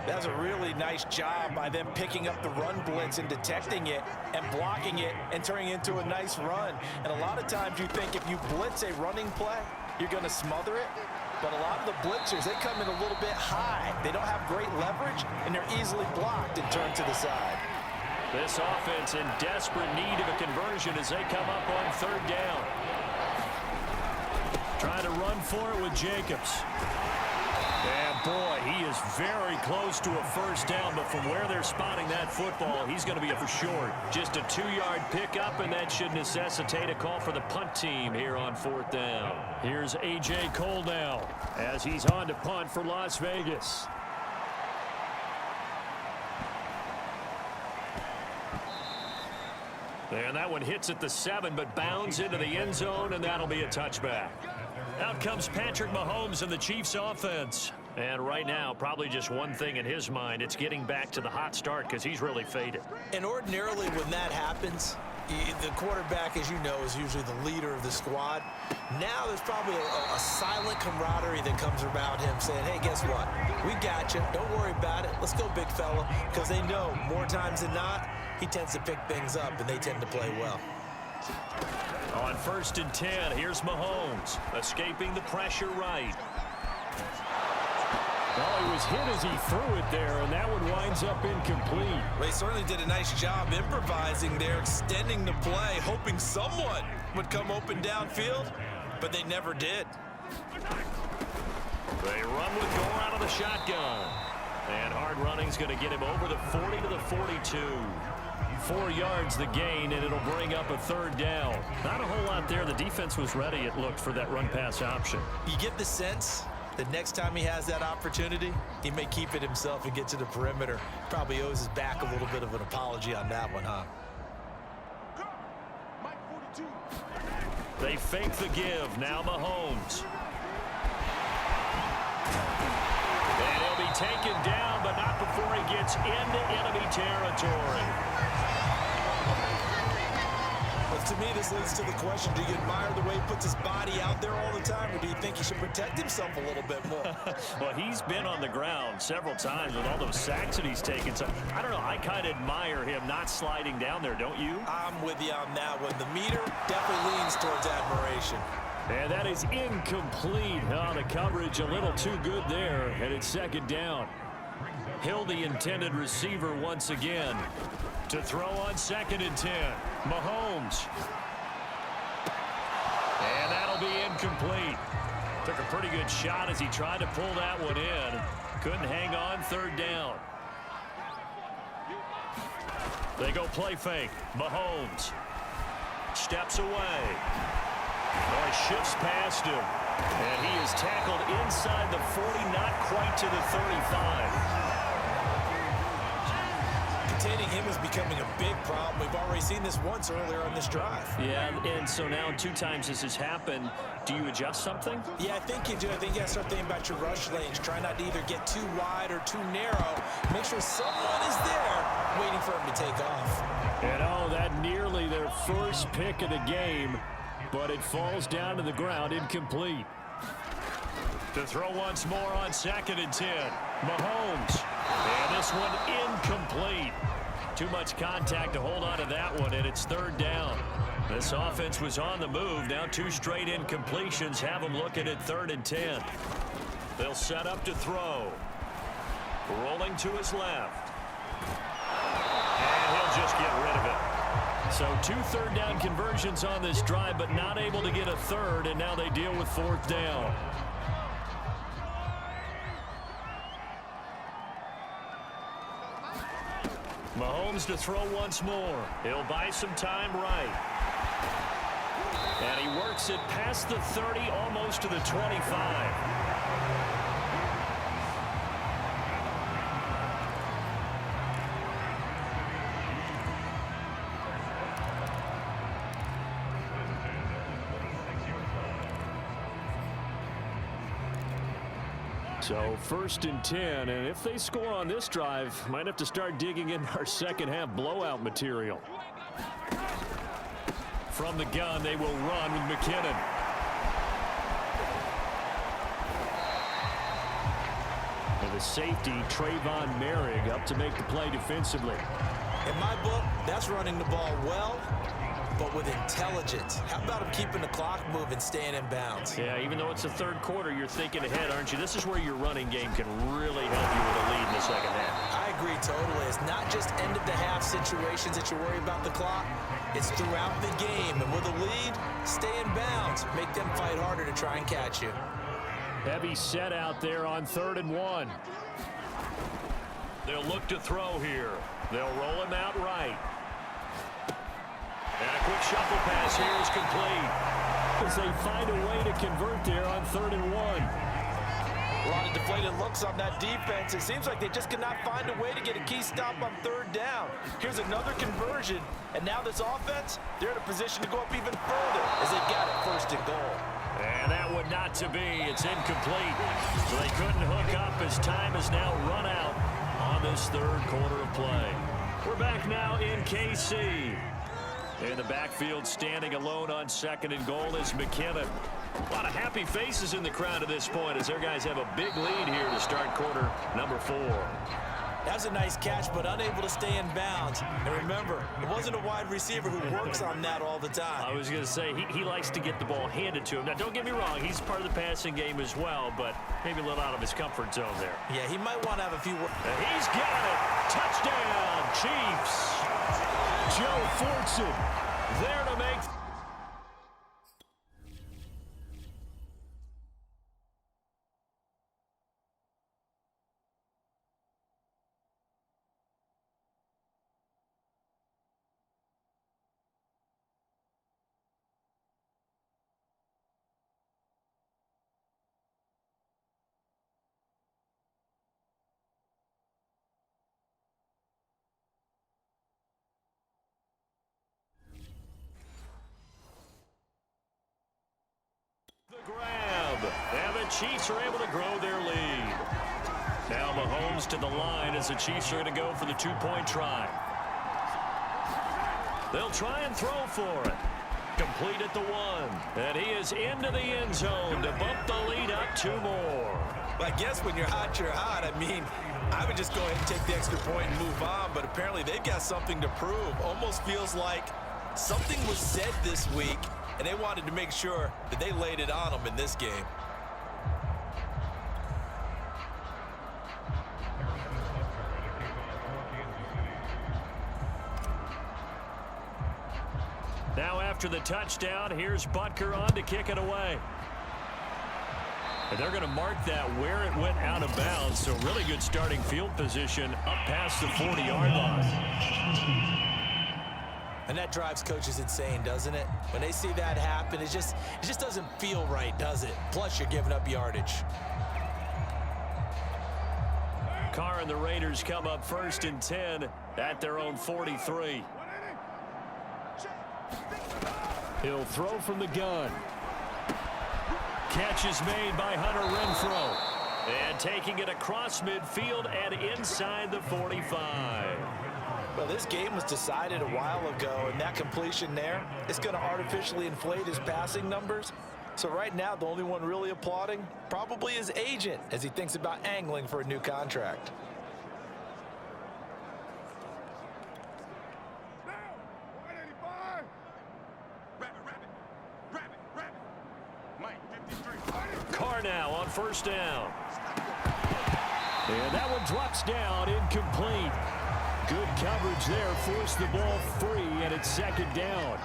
That's a really nice job by them picking up the run blitz and detecting it and blocking it and turning it into a nice run. And a lot of times you think if you blitz a running play, you're going to smother it. But a lot of the blitzers, they come in a little bit high. They don't have great leverage, and they're easily blocked and turned to the side. This offense in desperate need of a conversion as they come up on 3rd down. Trying to run for it with Jacobs. And boy, he is very close to a first down, but from where they're spotting that football, he's going to be for short. Just a 2-yard pickup, and that should necessitate a call for the punt team here on 4th down. Here's A.J. Cole now as he's on to punt for Las Vegas. And that one hits at the 7, but bounds into the end zone, and that'll be a touchback. Out comes Patrick Mahomes and the Chiefs offense. And right now, probably just one thing in his mind. It's getting back to the hot start because he's really faded. And ordinarily when that happens, the quarterback, as you know, is usually the leader of the squad. Now there's probably a silent camaraderie that comes around him saying, hey, guess what? We got you. Don't worry about it. Let's go, big fella. Because they know more times than not, he tends to pick things up, and they tend to play well. On 1st and 10, here's Mahomes, escaping the pressure right. Well, he was hit as he threw it there, and that one winds up incomplete. Well, he certainly did a nice job improvising there, extending the play, hoping someone would come open downfield, but they never did. They run with Gore out of the shotgun. And hard running's going to get him over the 40 to the 42. 4 yards the gain, and it'll bring up a 3rd down. Not a whole lot there. The defense was ready, it looked, for that run-pass option. You get the sense that next time he has that opportunity, he may keep it himself and get to the perimeter. Probably owes his back a little bit of an apology on that one, huh? They fake the give. Now Mahomes. And he'll be taken down, but not before he gets into enemy territory. But to me, this leads to the question, do you admire the way he puts his body out there all the time, or do you think he should protect himself a little bit more? Well, he's been on the ground several times with all those sacks that he's taken. So, I don't know, I kind of admire him not sliding down there, don't you? I'm with you on that one. The meter definitely leans towards admiration. And that is incomplete. Oh, the coverage a little too good there, and it's 2nd down. Hill, the intended receiver once again. To throw on 2nd and 10. Mahomes. And that'll be incomplete. Took a pretty good shot as he tried to pull that one in. Couldn't hang on. 3rd down. They go play fake. Mahomes steps away. Well, he shifts past him. And he is tackled inside the 40, not quite to the 35. Containing him is becoming a big problem. We've already seen this once earlier on this drive. Yeah, and so now 2 times this has happened. Do you adjust something? Yeah, I think you do. I think you got to start thinking about your rush lanes. Try not to either get too wide or too narrow. Make sure someone is there waiting for him to take off. And oh, that nearly their first pick of the game, but it falls down to the ground incomplete. To throw once more on 2nd and 10. Mahomes. And this one incomplete. Too much contact to hold on to that one, and it's 3rd down. This offense was on the move. Now 2 straight incompletions have them looking at 3rd and 10. They'll set up to throw. Rolling to his left. And he'll just get rid of it. So 2 3rd down conversions on this drive, but not able to get a 3rd, and now they deal with 4th down. Mahomes to throw once more. He'll buy some time right. And he works it past the 30, almost to the 25. So 1st and 10, and if they score on this drive, might have to start digging in our second half blowout material. From the gun, they will run with McKinnon. And the safety, Trayvon Merrick, up to make the play defensively. In my book, that's running the ball well, but with intelligence. How about him keeping the clock moving, staying in bounds? Yeah, even though it's the 3rd quarter, you're thinking ahead, aren't you? This is where your running game can really help you with a lead in the 2nd half. I agree totally. It's not just end-of-the-half situations that you worry about the clock. It's throughout the game. And with a lead, stay in bounds. Make them fight harder to try and catch you. Heavy set out there on 3rd and 1. They'll look to throw here. They'll roll him out right. And a quick shuffle pass here is complete. As they find a way to convert there on 3rd and 1. A lot of deflated looks on that defense. It seems like they just cannot find a way to get a key stop on 3rd down. Here's another conversion, and now this offense, they're in a position to go up even further as they got it 1st and goal. And that would not to be. It's incomplete. So they couldn't hook up as time has now run out on this third quarter of play. We're back now in KC. In the backfield, standing alone on second and goal is McKinnon. A lot of happy faces in the crowd at this point as their guys have a big lead here to start quarter number 4. That was a nice catch, but unable to stay in bounds. And remember, it wasn't a wide receiver who works on that all the time. I was going to say, he likes to get the ball handed to him. Now, don't get me wrong, he's part of the passing game as well, but maybe a little out of his comfort zone there. Yeah, he might want to have a few words. And he's got it. Touchdown, Chiefs. Joe Fortson there to make... grab, and the Chiefs are able to grow their lead. Now Mahomes to the line as the Chiefs are going to go for the 2-point try. They'll try and throw for it. Complete at the 1, and he is into the end zone to bump the lead up 2 more. Well, I guess when you're hot, you're hot. I mean, I would just go ahead and take the extra point and move on, but apparently they've got something to prove. Almost feels like something was said this week, and they wanted to make sure that they laid it on them in this game. Now after the touchdown, here's Butker on to kick it away. And they're going to mark that where it went out of bounds, so really good starting field position up past the 40-yard line. And that drives coaches insane, doesn't it? When they see that happen, it just doesn't feel right, does it? Plus, you're giving up yardage. Carr and the Raiders come up 1st and 10 at their own 43. He'll throw from the gun. Catch is made by Hunter Renfrow. And taking it across midfield and inside the 45. Well, this game was decided a while ago, and that completion there is going to artificially inflate his passing numbers. So right now, the only one really applauding probably his agent as he thinks about angling for a new contract. Carr now on 1st down. And that one drops down, incomplete. Good coverage there, forced the ball free, and it's 2nd down.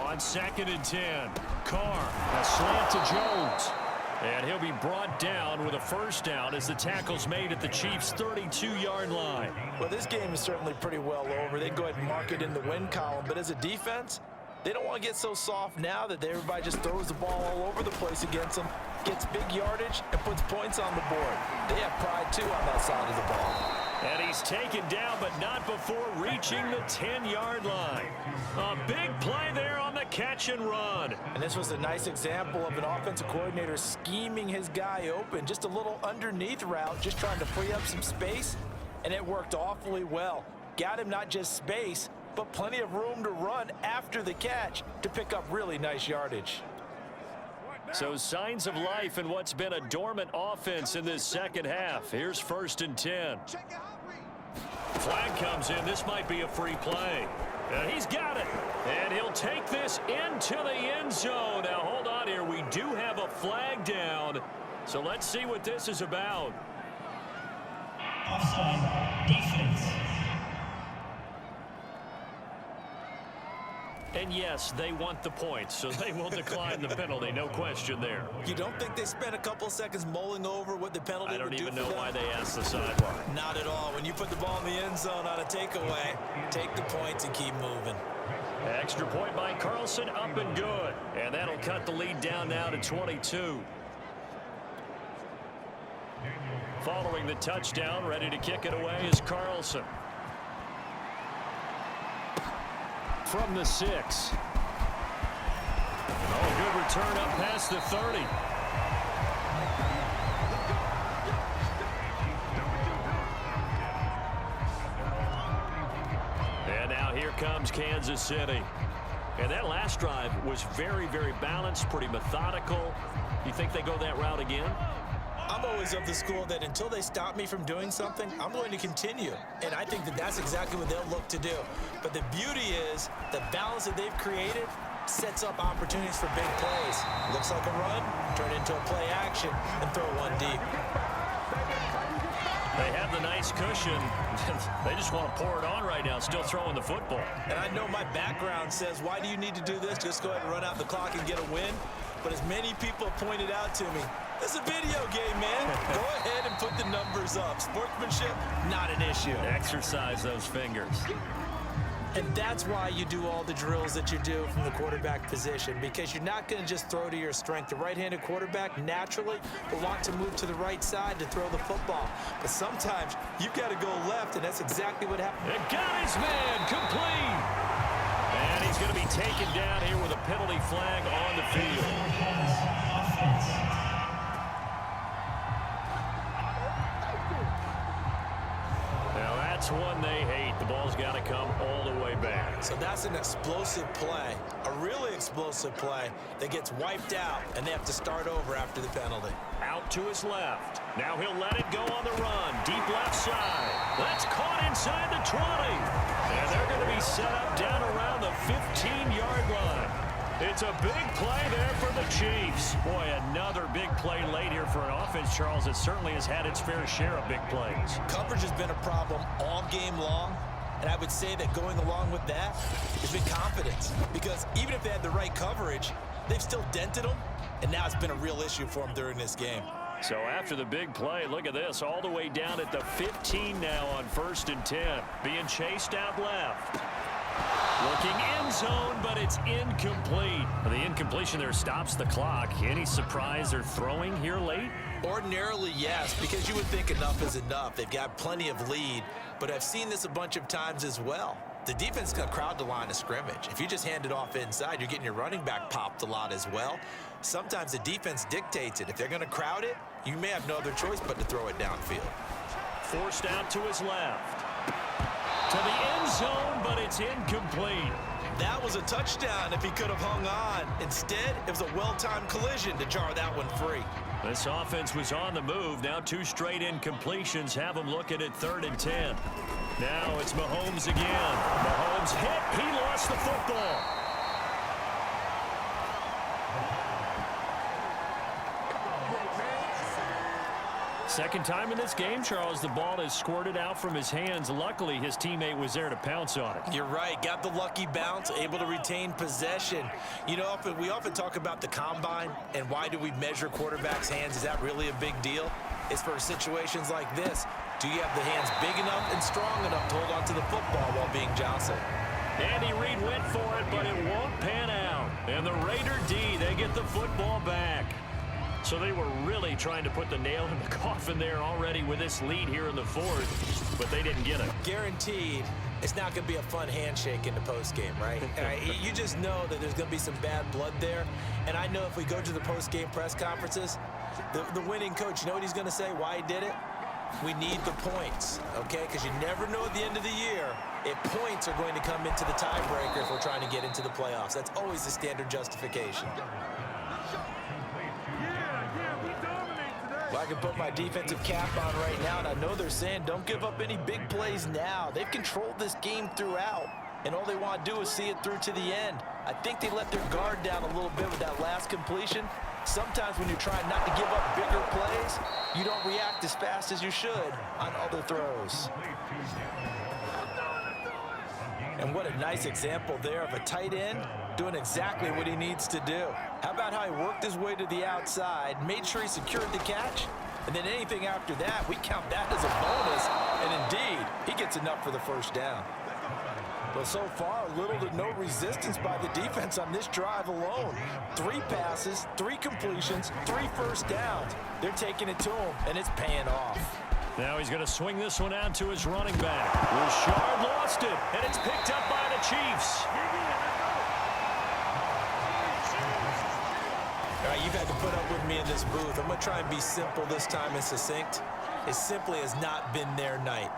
On 2nd and 10, Carr, a slant to Jones. And he'll be brought down with a 1st down as the tackle's made at the Chiefs' 32-yard line. Well, this game is certainly pretty well over. They go ahead and mark it in the win column, but as a defense, they don't want to get so soft now that everybody just throws the ball all over the place against them, gets big yardage, and puts points on the board. They have pride, too, on that side of the ball. And he's taken down, but not before reaching the 10-yard line. A big play there on the catch and run. And this was a nice example of an offensive coordinator scheming his guy open. Just a little underneath route, just trying to free up some space, and it worked awfully well. Got him not just space, but plenty of room to run after the catch to pick up really nice yardage. So signs of life in what's been a dormant offense in this second half. Here's 1st and 10. Flag comes in. This might be a free play. And he's got it. And he'll take this into the end zone. Now, hold on here. We do have a flag down. So let's see what this is about. Offside defense. And yes, they want the points, so they will decline the penalty. No question there. You don't think they spent a couple seconds mulling over what the penalty would do for them? I don't even know why they asked the sideline. Not at all. When you put the ball in the end zone on a takeaway, take the points and keep moving. Extra point by Carlson, up and good. And that'll cut the lead down now to 22. Following the touchdown, ready to kick it away is Carlson. from the 6. Oh, good return up past the 30. And now here comes Kansas City. And that last drive was very, very balanced, pretty methodical. You think they go that route again? I'm always of the school that until they stop me from doing something, I'm going to continue. And I think that that's exactly what they'll look to do. But the beauty is the balance that they've created sets up opportunities for big plays. Looks like a run, turn into a play action, and throw one deep. They have the nice cushion. They just want to pour it on right now, still throwing the football. And I know my background says, why do you need to do this? Just go ahead and run out the clock and get a win. But as many people pointed out to me, this is a video game, man. Go ahead and put the numbers up. Sportsmanship, not an issue. Exercise those fingers. And that's why you do all the drills that you do from the quarterback position, because you're not going to just throw to your strength. The right-handed quarterback naturally will want to move to the right side to throw the football. But sometimes you've got to go left, and that's exactly what happened. It got his man complete. And he's going to be taken down here with a penalty flag on the field. Now that's one they hate. The ball's got to come all the way back. So that's an explosive play, a really explosive play that gets wiped out, and they have to start over after the penalty. Out to his left. Now he'll let it go on the run. Deep left side. That's caught inside the 20. And they're going to be set up down around the 15-yard line. It's a big play there for the Chiefs. Boy, another big play late here for an offense, Charles, that certainly has had its fair share of big plays. Coverage has been a problem all game long, and I would say that going along with that has been confidence. Because even if they had the right coverage, they've still dented them, and now it's been a real issue for them during this game. So after the big play, look at this, all the way down at the 15 now on 1st and 10. Being chased out left. Looking end zone, but it's incomplete. The incompletion there stops the clock. Any surprise they're throwing here late? Ordinarily, yes, because you would think enough is enough. They've got plenty of lead, but I've seen this a bunch of times as well. The defense can crowd the line of scrimmage. If you just hand it off inside, you're getting your running back popped a lot as well. Sometimes the defense dictates it. If they're going to crowd it, you may have no other choice but to throw it downfield. Forced out to his left. To the end zone, but it's incomplete. That was a touchdown if he could have hung on. Instead, it was a well-timed collision to jar that one free. This offense was on the move. Now 2 straight incompletions have them looking at 3rd and 10. Now it's Mahomes again. Mahomes hit. He lost the football. Second time in this game, Charles, the ball has squirted out from his hands. Luckily, his teammate was there to pounce on it. You're right. Got the lucky bounce, able to retain possession. You know, we often talk about the combine and why do we measure quarterbacks' hands. Is that really a big deal? It's for situations like this. Do you have the hands big enough and strong enough to hold on to the football while being jostled? Andy Reid went for it, but it won't pan out. And the Raider D, they get the football back. So they were really trying to put the nail in the coffin there already with this lead here in the 4th, but they didn't get it. Guaranteed, it's not going to be a fun handshake in the postgame, right? You just know that there's going to be some bad blood there. And I know if we go to the postgame press conferences, the winning coach, you know what he's going to say, why he did it? We need the points, okay? Because you never know at the end of the year if points are going to come into the tiebreaker if we're trying to get into the playoffs. That's always the standard justification. Well, I can put my defensive cap on right now, and I know they're saying don't give up any big plays now. They've controlled this game throughout, and all they want to do is see it through to the end. I think they let their guard down a little bit with that last completion. Sometimes when you're trying not to give up bigger plays, you don't react as fast as you should on other throws. And what a nice example there of a tight end doing exactly what he needs to do. How about how he worked his way to the outside, made sure he secured the catch, and then anything after that, we count that as a bonus, and indeed, he gets enough for the first down. Well, so far, little to no resistance by the defense on this drive alone. 3 passes, 3 completions, 3 first downs. They're taking it to him, and it's paying off. Now he's going to swing this one out to his running back. Richard lost it, and it's picked up by the Chiefs. All right, you've had to put up with me in this booth. I'm going to try and be simple this time and succinct. It simply has not been their night.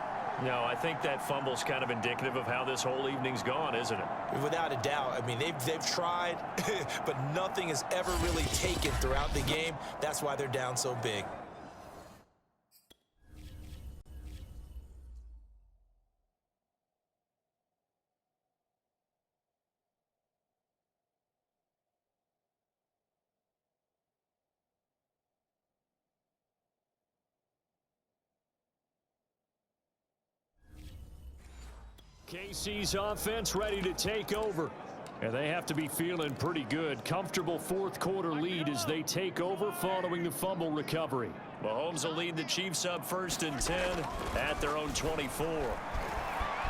No, I think that fumble's kind of indicative of how this whole evening's gone, isn't it? Without a doubt. I mean, they've tried, but nothing has ever really taken throughout the game. That's why they're down so big. KC's offense ready to take over. And they have to be feeling pretty good. Comfortable fourth quarter lead as they take over following the fumble recovery. Mahomes will lead the Chiefs up 1st and 10 at their own 24.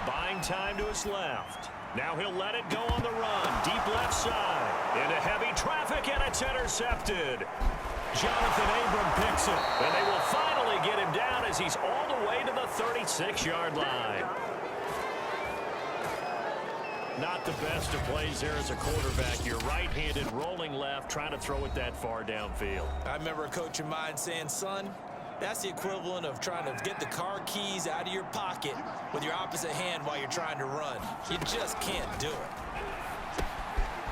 Buying time to his left. Now he'll let it go on the run. Deep left side. Into heavy traffic, and it's intercepted. Jonathan Abram picks it. And they will finally get him down as he's all the way to the 36-yard line. Not the best of plays there as a quarterback. You're right-handed, rolling left, trying to throw it that far downfield. I remember a coach of mine saying, son, that's the equivalent of trying to get the car keys out of your pocket with your opposite hand while you're trying to run. You just can't do it.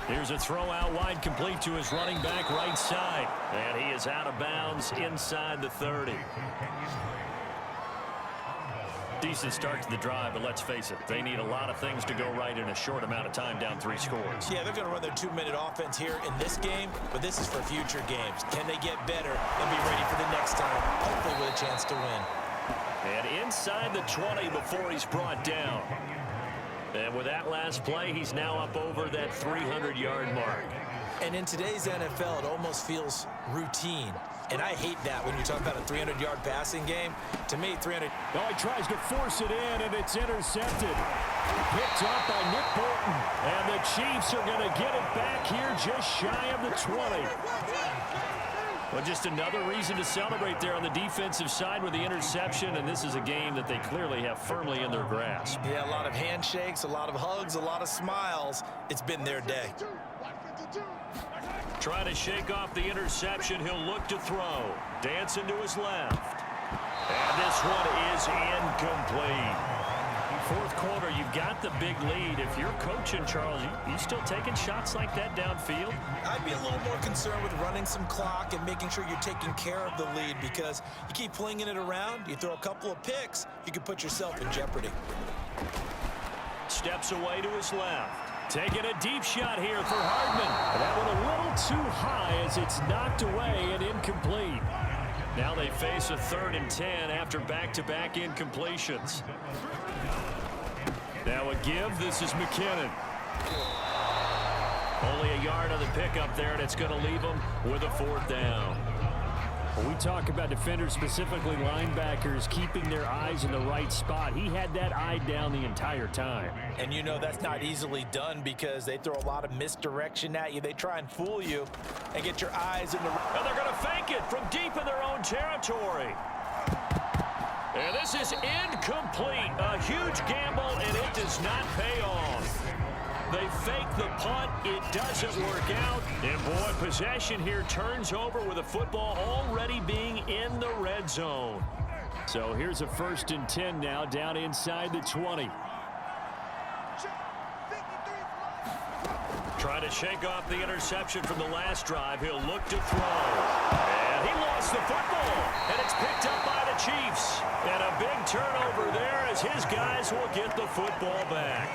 Here's a throw out wide, complete to his running back right side. And he is out of bounds inside the 30. Decent start to the drive, but let's face it, they need a lot of things to go right in a short amount of time, down 3 scores. Yeah, they're going to run their 2-minute offense here in this game, but this is for future games. Can they get better and be ready for the next time, hopefully with a chance to win? And inside the 20 before he's brought down. And with that last play, he's now up over that 300-yard mark. And in today's NFL, it almost feels routine. And I hate that when you talk about a 300-yard passing game. To me, 300... Oh, he tries to force it in, and it's intercepted. Picked up by Nick Bolton. And the Chiefs are going to get it back here just shy of the 20. Well, just another reason to celebrate there on the defensive side with the interception, and this is a game that they clearly have firmly in their grasp. Yeah, a lot of handshakes, a lot of hugs, a lot of smiles. It's been their day. Trying to shake off the interception. He'll look to throw. Dancing to his left. And this one is incomplete. Fourth quarter, you've got the big lead. If you're coaching, Charles, you still taking shots like that downfield? I'd be a little more concerned with running some clock and making sure you're taking care of the lead, because you keep flinging it around, you throw a couple of picks, you can put yourself in jeopardy. Steps away to his left. Taking a deep shot here for Hardman. That one a little too high as it's knocked away and incomplete. Now they face a 3rd and 10 after back-to-back incompletions. Now a give. This is McKinnon. Only a yard on the pickup there, and it's going to leave them with a 4th down. When we talk about defenders, specifically linebackers, keeping their eyes in the right spot. He had that eye down the entire time. And you know that's not easily done because they throw a lot of misdirection at you. They try and fool you and get your eyes in the... And they're going to fake it from deep in their own territory. And this is incomplete. A huge gamble, and it does not pay off. They fake the punt. It doesn't work out. And, boy, possession here turns over with the football already being in the red zone. So here's a 1st and 10 now down inside the 20. Trying to shake off the interception from the last drive. He'll look to throw. And he lost the football. And it's picked up by the Chiefs. And a big turnover there as his guys will get the football back.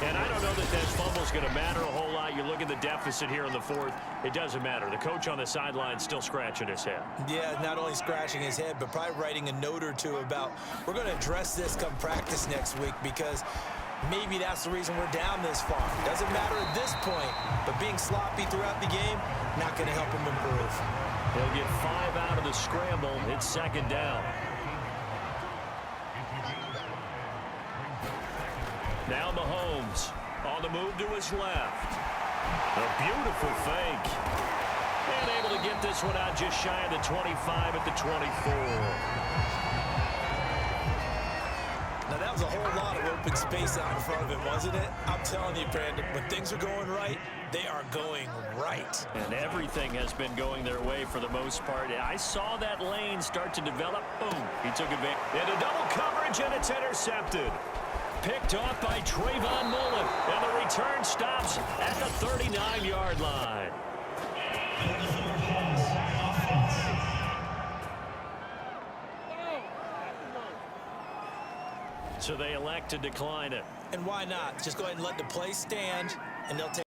And I don't know that fumble's going to matter a whole lot. You look at the deficit here in the 4th. It doesn't matter. The coach on the sideline still scratching his head. Yeah, not only scratching his head, but probably writing a note or two about, we're going to address this come practice next week, because maybe that's the reason we're down this far. Doesn't matter at this point, but being sloppy throughout the game, not going to help him improve. He'll get 5 out of the scramble. It's 2nd down. Now Mahomes on the move to his left. A beautiful fake. And able to get this one out just shy of the 25 at the 24. was a whole lot of open space out in front of him, wasn't it? I'm telling you, Brandon, when things are going right, they are going right. And everything has been going their way for the most part. I saw that lane start to develop. Boom. He took advantage. Into double coverage, and it's intercepted. Picked off by Trayvon Mullen. And the return stops at the 39-yard line. So they elect to decline it. And why not? Just go ahead and let the play stand, and they'll take